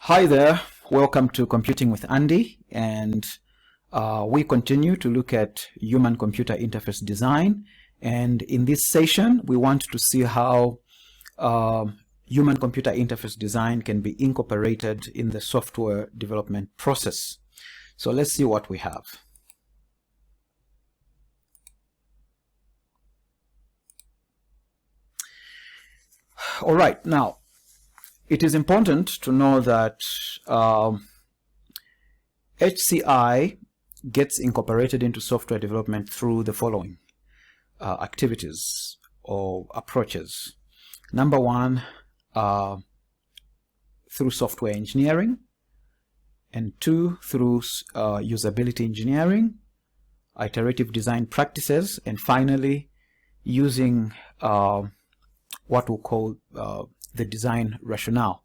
Hi there, welcome to Computing with Andy, and we continue to look at human-computer interface design. And in this session, we want to see how human-computer interface design can be incorporated in the software development process. So let's see what we have. All right, now, it is important to know that HCI gets incorporated into software development through the following activities or approaches. Number one, through software engineering, and two, through usability engineering, iterative design practices, and finally, using what we'll call the design rationale.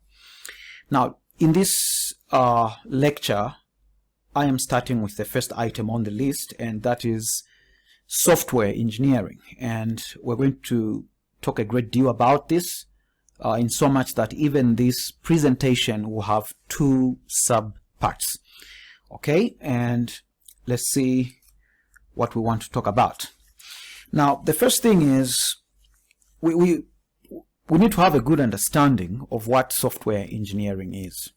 Now, in this lecture, I am starting with the first item on the list, and that is software engineering. And we're going to talk a great deal about this, in so much that even this presentation will have two sub-parts. Okay, and let's see what we want to talk about. Now, the first thing is we need to have a good understanding of what software engineering is.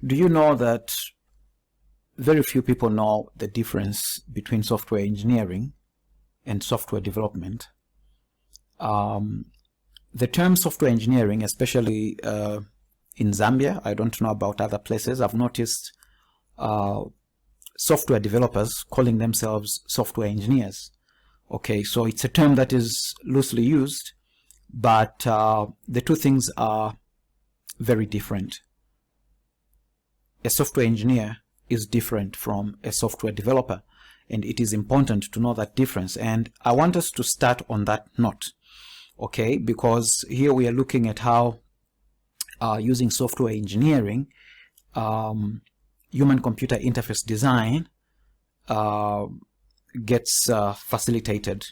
Do you know that very few people know the difference between software engineering and software development? The term software engineering, especially in Zambia, I don't know about other places, I've noticed software developers calling themselves software engineers. Okay, so it's a term that is loosely used, but the two things are very different. A software engineer is different from a software developer, and it is important to know that difference. And I want us to start on that note, okay, because here we are looking at how using software engineering, human-computer interface design gets facilitated.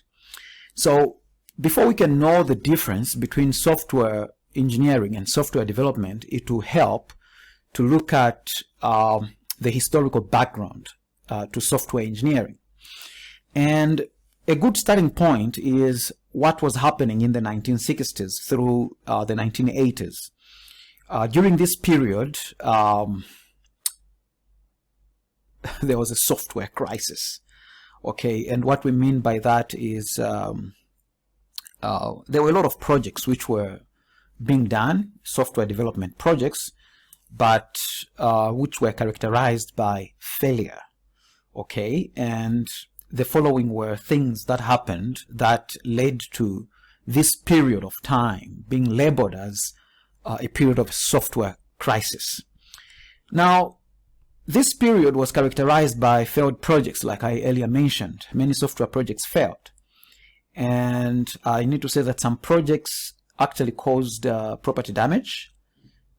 So before we can know the difference between software engineering and software development, it will help to look at the historical background to software engineering. And a good starting point is what was happening in the 1960s through the 1980s. During this period, there was a software crisis. Okay, and what we mean by that is there were a lot of projects which were being done, software development projects, but which were characterized by failure. Okay, and the following were things that happened that led to this period of time being labeled as a period of software crisis. Now, this period was characterized by failed projects, like I earlier mentioned. Many software projects failed. And I need to say that some projects actually caused property damage,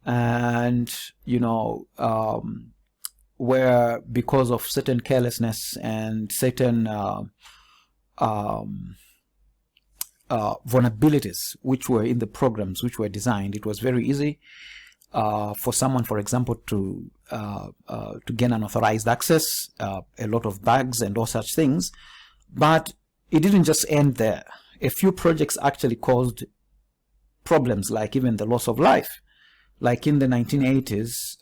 and, you know, were because of certain carelessness and certain vulnerabilities which were in the programs which were designed. It was very easy for someone, for example, to gain unauthorized access, a lot of bugs and all such things. But it didn't just end there. A few projects actually caused problems, like even the loss of life. Like in the 1980s,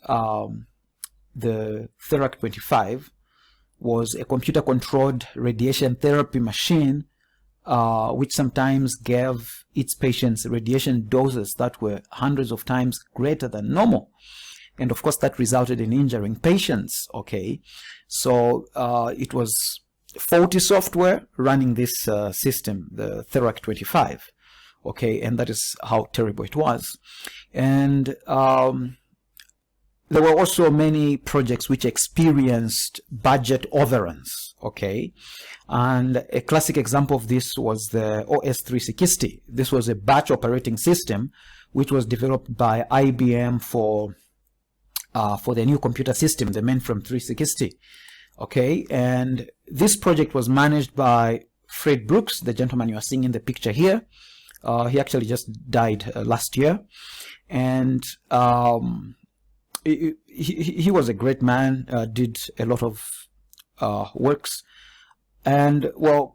the Therac 25 was a computer-controlled radiation therapy machine which sometimes gave its patients radiation doses that were hundreds of times greater than normal. And of course, that resulted in injuring patients, okay? So it was faulty software running this system, the Therac 25, okay? And that is how terrible it was. And there were also many projects which experienced budget overruns, okay? And a classic example of this was the OS 360. This was a batch operating system which was developed by IBM for the new computer system, the mainframe 360, okay? And this project was managed by Fred Brooks, the gentleman you are seeing in the picture here. He actually just died last year. And he was a great man, did a lot of works. And well,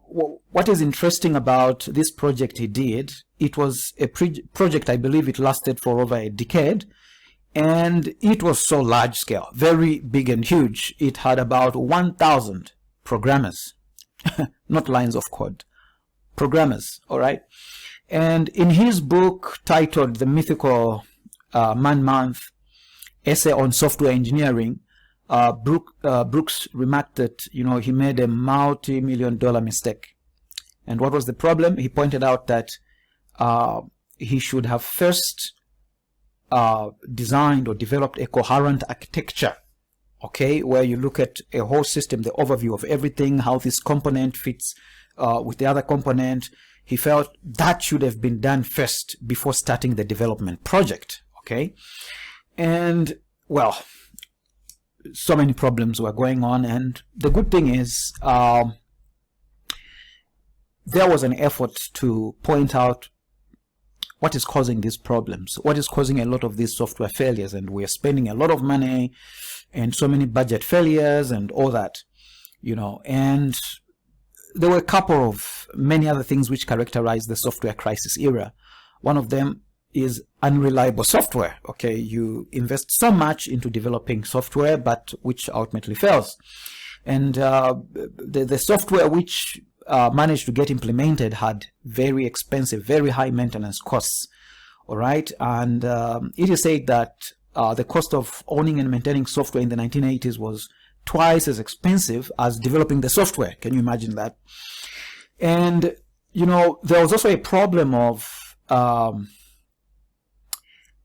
what is interesting about this project he did, it was a project, I believe it lasted for over a decade, and it was so large scale, very big and huge. It had about 1,000 programmers, not lines of code, programmers, all right? And in his book titled The Mythical Man-Month Essay on Software Engineering, Brooks remarked that, he made a multi-million-dollar mistake. And what was the problem? He pointed out that he should have first designed or developed a coherent architecture, okay, where you look at a whole system, the overview of everything, how this component fits with the other component. He felt that should have been done first before starting the development project, okay? And, well, so many problems were going on, and the good thing is there was an effort to point out what is causing these problems, what is causing a lot of these software failures, and we are spending a lot of money and so many budget failures and all that, and there were a couple of many other things which characterize the software crisis era. One of them is unreliable software. Okay, you invest so much into developing software, but which ultimately fails. And the software which managed to get implemented had very expensive, very high maintenance costs. All right, and it is said that the cost of owning and maintaining software in the 1980s was twice as expensive as developing the software. Can you imagine that? And there was also a problem of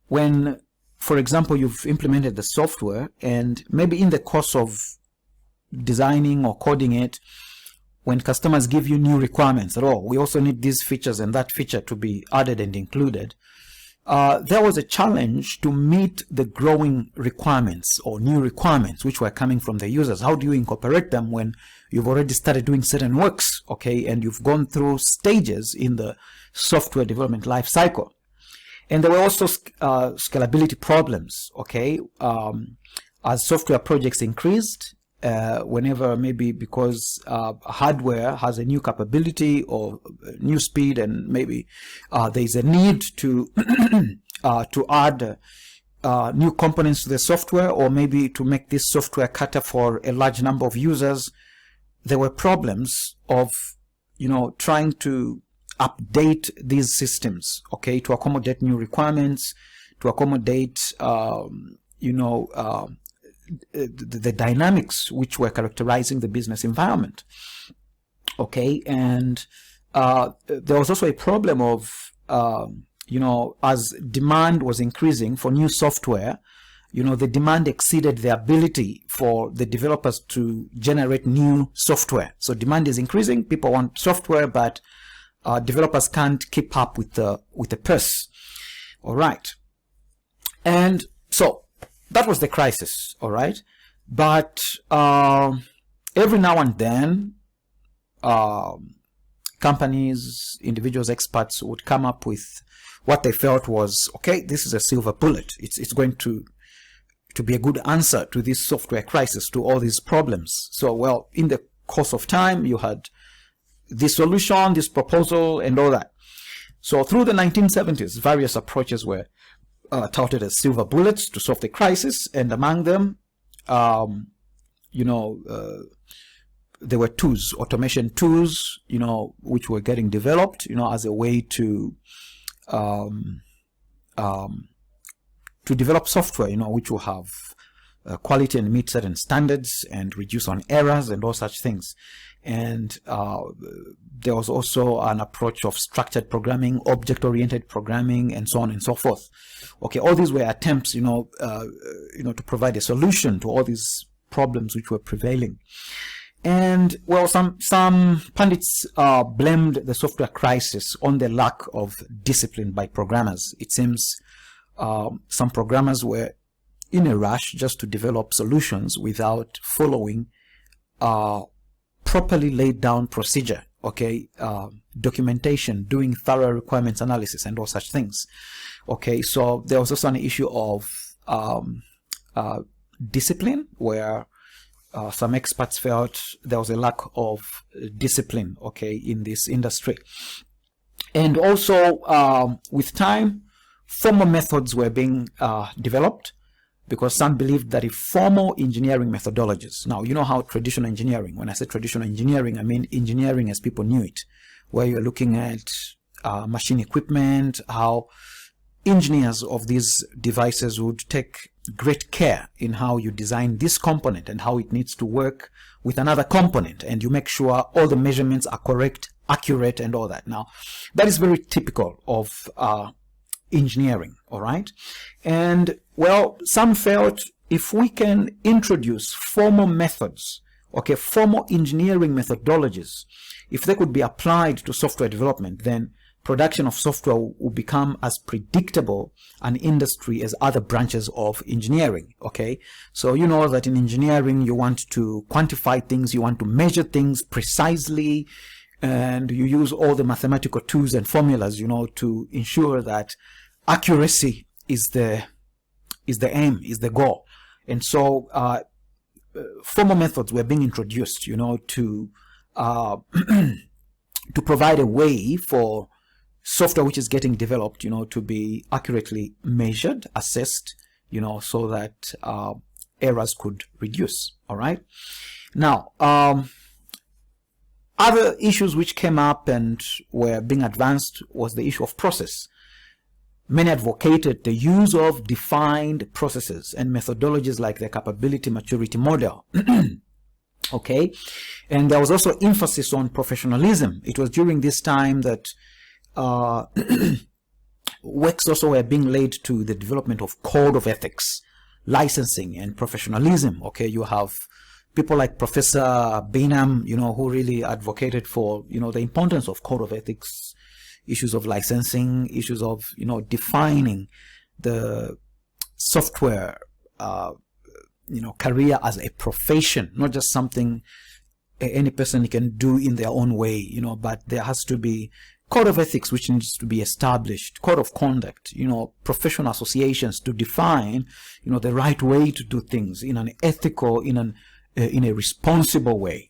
when, for example, you've implemented the software, and maybe in the course of designing or coding it, when customers give you new requirements at all, we also need these features and that feature to be added and included. There was a challenge to meet the growing requirements or new requirements which were coming from the users. How do you incorporate them when you've already started doing certain works, okay, and you've gone through stages in the software development life cycle? And there were also scalability problems, okay, as software projects increased, whenever maybe because hardware has a new capability or new speed, and maybe there is a need to to add new components to the software, or maybe to make this software cater for a large number of users. There were problems of trying to update these systems, okay, to accommodate new requirements, to accommodate the dynamics which were characterizing the business environment, okay. And there was also a problem of as demand was increasing for new software, the demand exceeded the ability for the developers to generate new software. So demand is increasing, people want software, but developers can't keep up with the purse. All right, and so that was the crisis. All right, but every now and then companies, individuals, experts would come up with what they felt was, okay, this is a silver bullet. It's going to be a good answer to this software crisis, to all these problems. So, well, in the course of time, you had this solution, this proposal, and all that. So through the 1970s, various approaches were touted as silver bullets to solve the crisis, and among them, there were tools, automation tools, which were getting developed, as a way to develop software, which will have quality and meet certain standards and reduce on errors and all such things. And there was also an approach of structured programming, object-oriented programming, and so on and so forth. Okay, all these were attempts, to provide a solution to all these problems which were prevailing. And well, some pundits blamed the software crisis on the lack of discipline by programmers. It seems some programmers were in a rush just to develop solutions without following properly laid down procedure, okay, documentation, doing thorough requirements analysis, and all such things. Okay, so there was also an issue of discipline, where some experts felt there was a lack of discipline, okay, in this industry. And also, with time, formal methods were being developed, because some believed that if formal engineering methodologies, now you know how traditional engineering, when I say traditional engineering, I mean engineering as people knew it, where you're looking at machine equipment, how engineers of these devices would take great care in how you design this component and how it needs to work with another component, and you make sure all the measurements are correct, accurate, and all that. Now, that is very typical of engineering, all right? And well, some felt if we can introduce formal methods, okay, formal engineering methodologies, if they could be applied to software development, then production of software will become as predictable an industry as other branches of engineering, okay? So you know that in engineering, you want to quantify things, you want to measure things precisely, and you use all the mathematical tools and formulas, you know, to ensure that accuracy is the aim, is the goal. And so formal methods were being introduced, you know, to to provide a way for software which is getting developed, you know, to be accurately measured, assessed, you know, so that errors could reduce. All right. Now, other issues which came up and were being advanced was the issue of process. Many advocated the use of defined processes and methodologies like the capability maturity model. Okay. And there was also emphasis on professionalism. It was during this time that works also were being laid to the development of code of ethics, licensing, and professionalism. Okay, you have people like Professor Bingham, you know, who really advocated for, you know, the importance of code of ethics, issues of licensing, issues of, you know, defining the software, you know, career as a profession, not just something any person can do in their own way, you know, but there has to be code of ethics which needs to be established, code of conduct, you know, professional associations to define, you know, the right way to do things in an ethical, in a responsible way.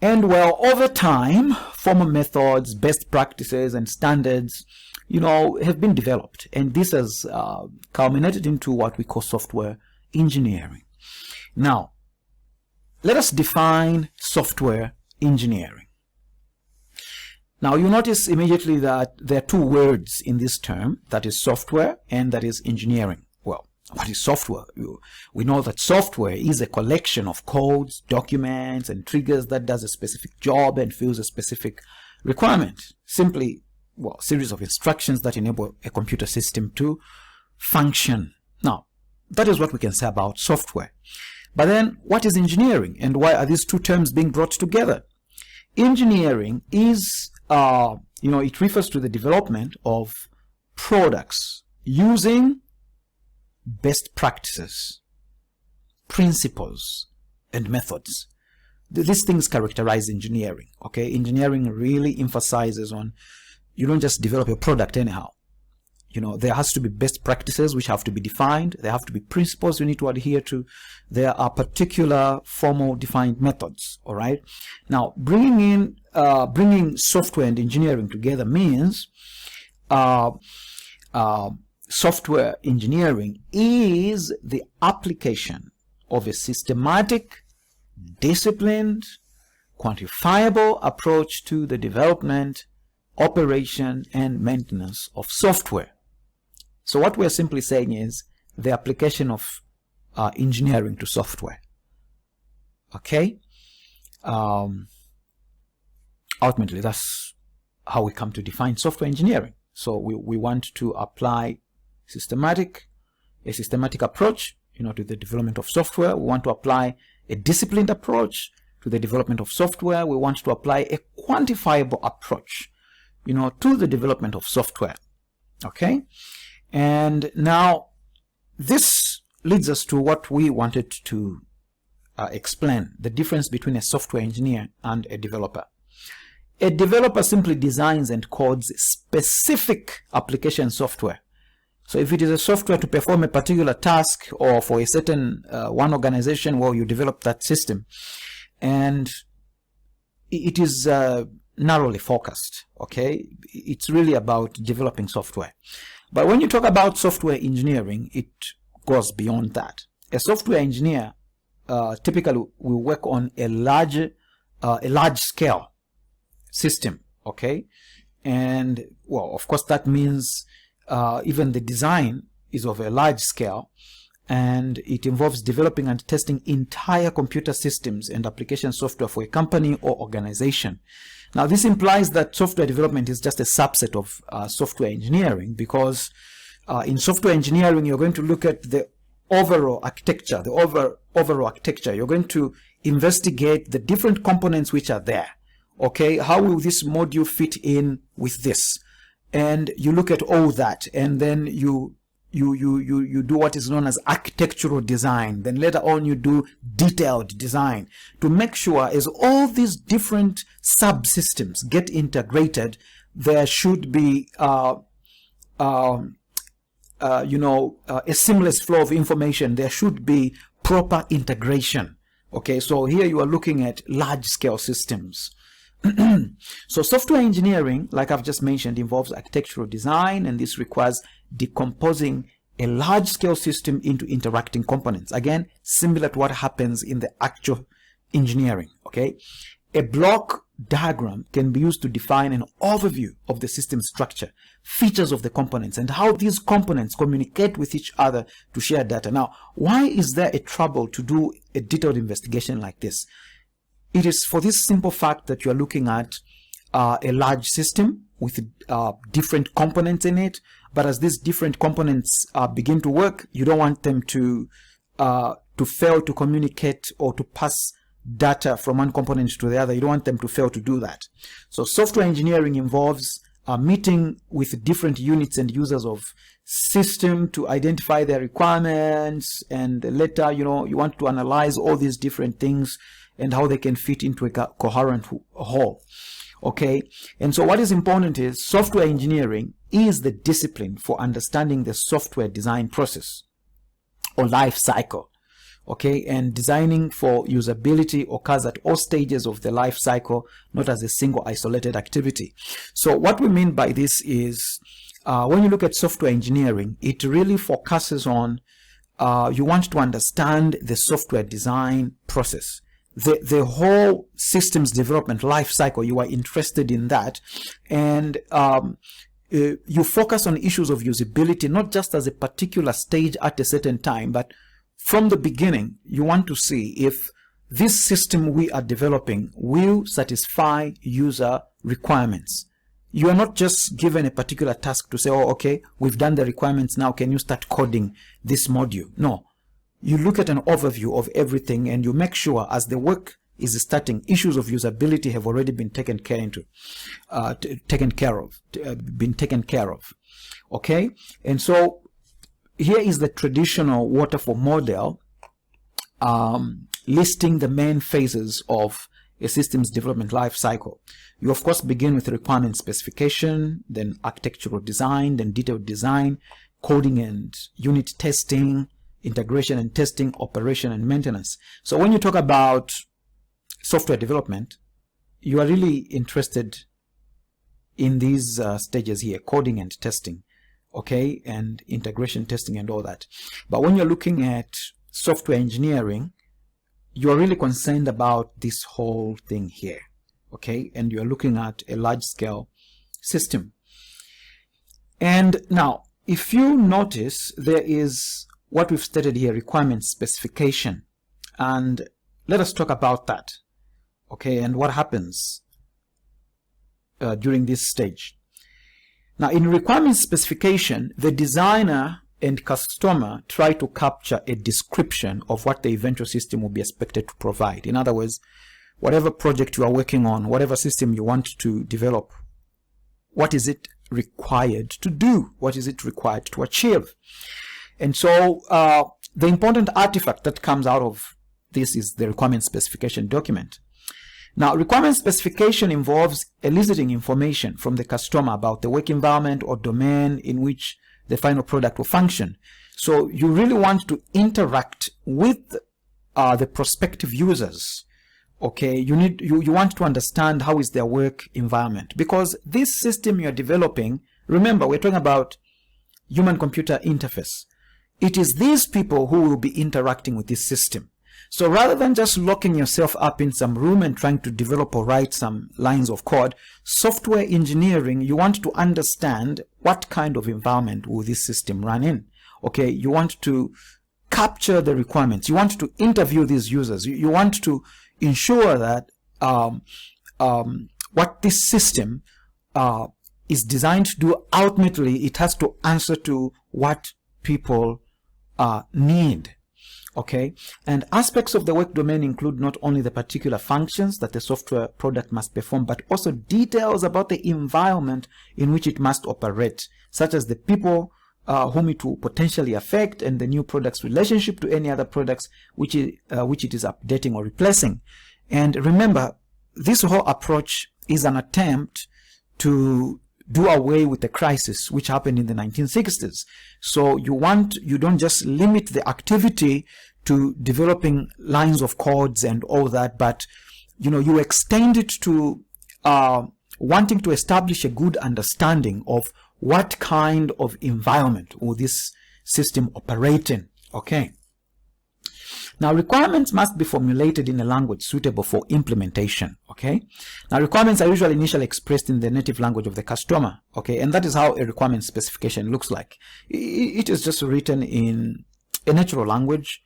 And well, over time, formal methods, best practices, and standards, you know, have been developed, and this has culminated into what we call software engineering. Now, let us define software engineering. Now, you notice immediately that there are two words in this term, that is software and that is engineering. Well, what is software? We know that software is a collection of codes, documents, and triggers that does a specific job and fills a specific requirement. Simply, well, a series of instructions that enable a computer system to function. Now, that is what we can say about software. But then, what is engineering, and why are these two terms being brought together? Engineering is, you know, it refers to the development of products using best practices, principles, and methods. These things characterize engineering, okay? Engineering really emphasizes on, you don't just develop a product anyhow. You know, there has to be best practices which have to be defined. There have to be principles you need to adhere to. There are particular formal defined methods. All right. Now, bringing software and engineering together means software engineering is the application of a systematic, disciplined, quantifiable approach to the development, operation, and maintenance of software. So what we're simply saying is the application of engineering to software. Okay? Ultimately, that's how we come to define software engineering. So we want to apply a systematic approach, you know, to the development of software. We want to apply a disciplined approach to the development of software. We want to apply a quantifiable approach, you know, to the development of software. Okay? And now this leads us to what we wanted to explain, the difference between a software engineer and a developer. A developer simply designs and codes specific application software. So if it is a software to perform a particular task or for a certain one organization, well, you develop that system, and it is narrowly focused. Okay, it's really about developing software. But when you talk about software engineering, it goes beyond that. A software engineer typically will work on a large scale system. Okay, and well, of course, that means even the design is of a large scale, and it involves developing and testing entire computer systems and application software for a company or organization. Now, this implies that software development is just a subset of software engineering, because in software engineering, you're going to look at the overall architecture, overall architecture. You're going to investigate the different components which are there. Okay, how will this module fit in with this? And you look at all that, and then you do what is known as architectural design. Then later on you do detailed design to make sure as all these different subsystems get integrated, there should be a seamless flow of information. There should be proper integration. Okay, so here you are looking at large scale systems. So software engineering, like I've just mentioned, involves architectural design, and this requires decomposing a large-scale system into interacting components. Again, similar to what happens in the actual engineering. Okay, a block diagram can be used to define an overview of the system structure, features of the components, and how these components communicate with each other to share data. Now, why is there a trouble to do a detailed investigation like this? It is for this simple fact that you are looking at a large system with different components in it, but as these different components begin to work, you don't want them to fail to communicate or to pass data from one component to the other. You don't want them to fail to do that. So software engineering involves meeting with different units and users of system to identify their requirements, and later, you want to analyze all these different things and how they can fit into a coherent whole. Okay, and so what is important is software engineering is the discipline for understanding the software design process or life cycle. Okay, and designing for usability occurs at all stages of the life cycle, not as a single isolated activity. So what we mean by this is when you look at software engineering, it really focuses on you want to understand the software design process. The whole systems development life cycle, you are interested in that, and you focus on issues of usability, not just as a particular stage at a certain time, but from the beginning. You want to see if this system we are developing will satisfy user requirements. You are not just given a particular task to say, oh, okay, we've done the requirements, now can you start coding this module? No. You look at an overview of everything, and you make sure as the work is starting, issues of usability have already been taken care of. Okay, and so here is the traditional waterfall model listing the main phases of a systems development life cycle. You of course begin with requirement specification, then architectural design, then detailed design, coding and unit testing, integration and testing, operation and maintenance. So when you talk about software development, you are really interested in these stages here, coding and testing, okay, and integration testing and all that. But when you're looking at software engineering, you are really concerned about this whole thing here, okay, and you're looking at a large scale system. And now, if you notice, there is what we've stated here, requirement specification, and let us talk about that, okay, and what happens during this stage. Now, in requirement specification, the designer and customer try to capture a description of what the eventual system will be expected to provide. In other words, whatever project you are working on, whatever system you want to develop, what is it required to do? What is it required to achieve? And so the important artifact that comes out of this is the requirement specification document. Now, requirement specification involves eliciting information from the customer about the work environment or domain in which the final product will function. So you really want to interact with the prospective users. Okay, you want to understand how is their work environment, because this system you're developing, remember we're talking about human-computer interface. It is these people who will be interacting with this system. So rather than just locking yourself up in some room and trying to develop or write some lines of code, software engineering, you want to understand what kind of environment will this system run in. Okay, you want to capture the requirements. You want to interview these users. You want to ensure that what this system is designed to do, ultimately it has to answer to what people need. Okay, and aspects of the work domain include not only the particular functions that the software product must perform, but also details about the environment in which it must operate, such as the people whom it will potentially affect, and the new product's relationship to any other products which it is updating or replacing. And remember, this whole approach is an attempt to do away with the crisis which happened in the 1960s. So you don't just limit the activity to developing lines of codes and all that, but you extend it to wanting to establish a good understanding of what kind of environment will this system operate in. Okay. Now, requirements must be formulated in a language suitable for implementation. Okay. Now, requirements are usually initially expressed in the native language of the customer. Okay, and that is how a requirement specification looks like. It is just written in a natural language,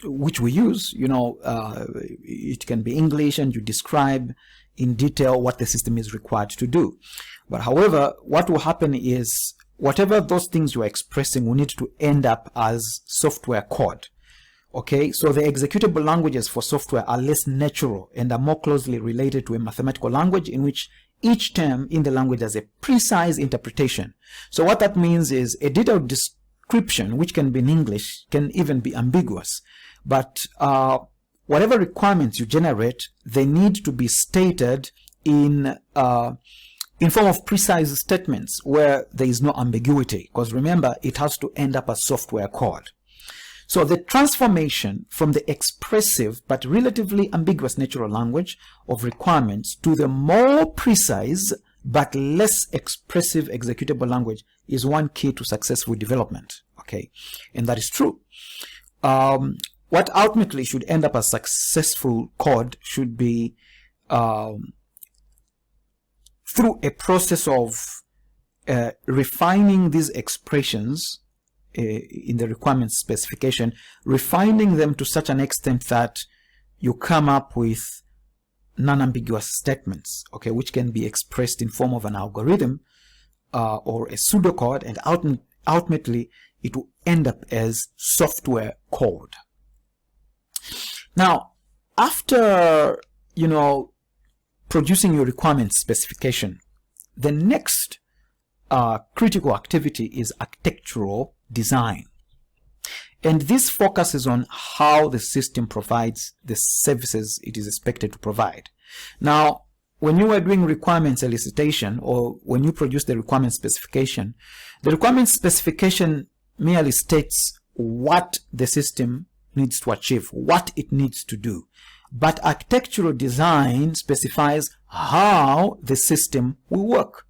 which we use. It can be English, and you describe in detail what the system is required to do. But however, what will happen is whatever those things you are expressing will need to end up as software code. Okay, so the executable languages for software are less natural and are more closely related to a mathematical language in which each term in the language has a precise interpretation. So what that means is a detailed description, which can be in English, can even be ambiguous. But whatever requirements you generate, they need to be stated in form of precise statements where there is no ambiguity, because remember, it has to end up as software code. So the transformation from the expressive but relatively ambiguous natural language of requirements to the more precise but less expressive executable language is one key to successful development. Okay, and that is true. What ultimately should end up as successful code should be through a process of refining these expressions in the requirements specification, refining them to such an extent that you come up with non-ambiguous statements, okay, which can be expressed in form of an algorithm or a pseudocode, and ultimately it will end up as software code. Now, after producing your requirements specification, the next critical activity is architectural design. And this focuses on how the system provides the services it is expected to provide. Now, when you are doing requirements elicitation, or when you produce the requirement specification, the requirement specification merely states what the system needs to achieve, what it needs to do. But architectural design specifies how the system will work.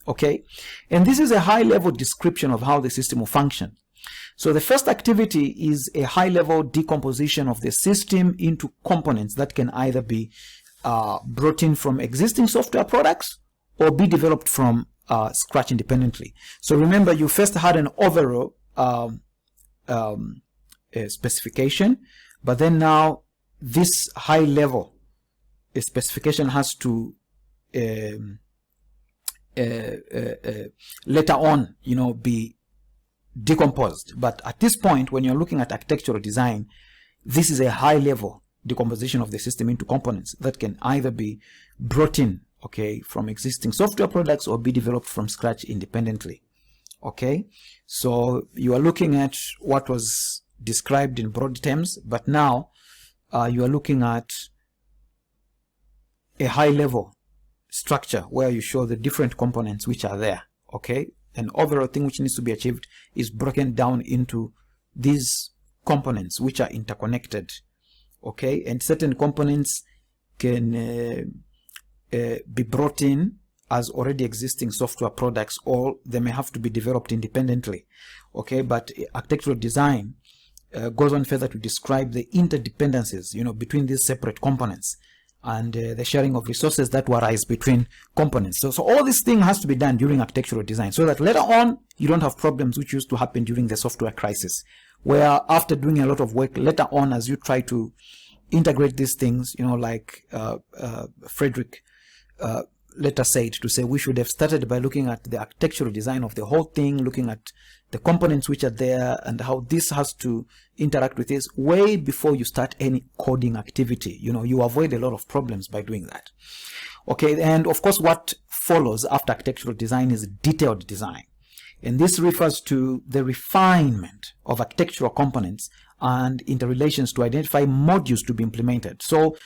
Okay, and this is a high-level description of how the system will function. So the first activity is a high-level decomposition of the system into components that can either be brought in from existing software products or be developed from scratch independently. So remember, you first had an overall specification, but then now this high-level specification has to later on, be decomposed. But at this point, when you're looking at architectural design, this is a high-level decomposition of the system into components that can either be brought in, okay, from existing software products or be developed from scratch independently. Okay, so you are looking at what was described in broad terms, but now you are looking at a high-level structure where you show the different components which are there, okay, an overall thing which needs to be achieved is broken down into these components which are interconnected. Okay, and certain components can be brought in as already existing software products, or they may have to be developed independently. Okay, but architectural design goes on further to describe the interdependencies, between these separate components, and the sharing of resources that will arise between components. So all this thing has to be done during architectural design, so that later on you don't have problems which used to happen during the software crisis, where after doing a lot of work later on, as you try to integrate these things, like Frederick later said, to say we should have started by looking at the architectural design of the whole thing, looking at the components which are there and how this has to interact with this way before you start any coding activity. You avoid a lot of problems by doing that. Okay, and of course what follows after architectural design is detailed design, and this refers to the refinement of architectural components and interrelations to identify modules to be implemented. So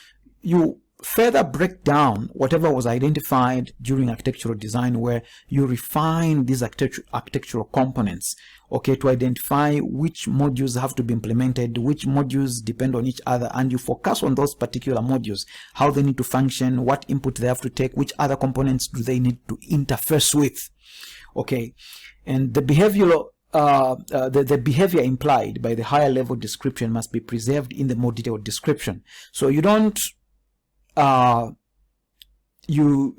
you further break down whatever was identified during architectural design, where you refine these architectural components, okay, to identify which modules have to be implemented, which modules depend on each other, and you focus on those particular modules, how they need to function, what input they have to take, which other components do they need to interface with. Okay, and the behavioral the behavior implied by the higher level description must be preserved in the more detailed description. So you don't you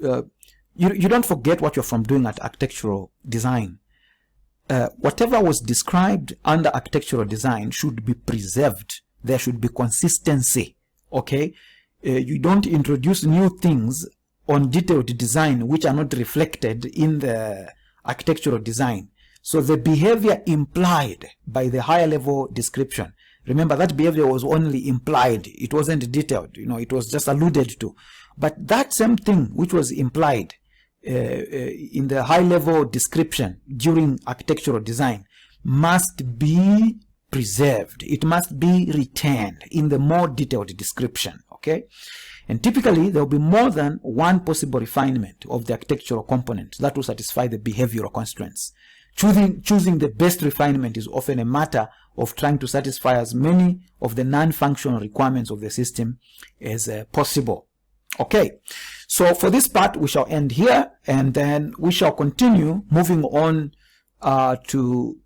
don't forget what you're from doing at architectural design. Whatever was described under architectural design should be preserved. There should be consistency. Okay, you don't introduce new things on detailed design which are not reflected in the architectural design. So the behavior implied by the higher level description, remember that behavior was only implied, it wasn't detailed, it was just alluded to. But that same thing which was implied in the high level description during architectural design must be preserved. It must be retained in the more detailed description. Okay, and typically there will be more than one possible refinement of the architectural component that will satisfy the behavioral constraints. Choosing the best refinement is often a matter of trying to satisfy as many of the non-functional requirements of the system as possible. Okay, so for this part we shall end here, and then we shall continue moving on to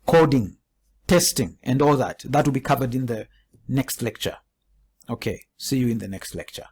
coding, testing, and all that. That will be covered in the next lecture. Okay, see you in the next lecture.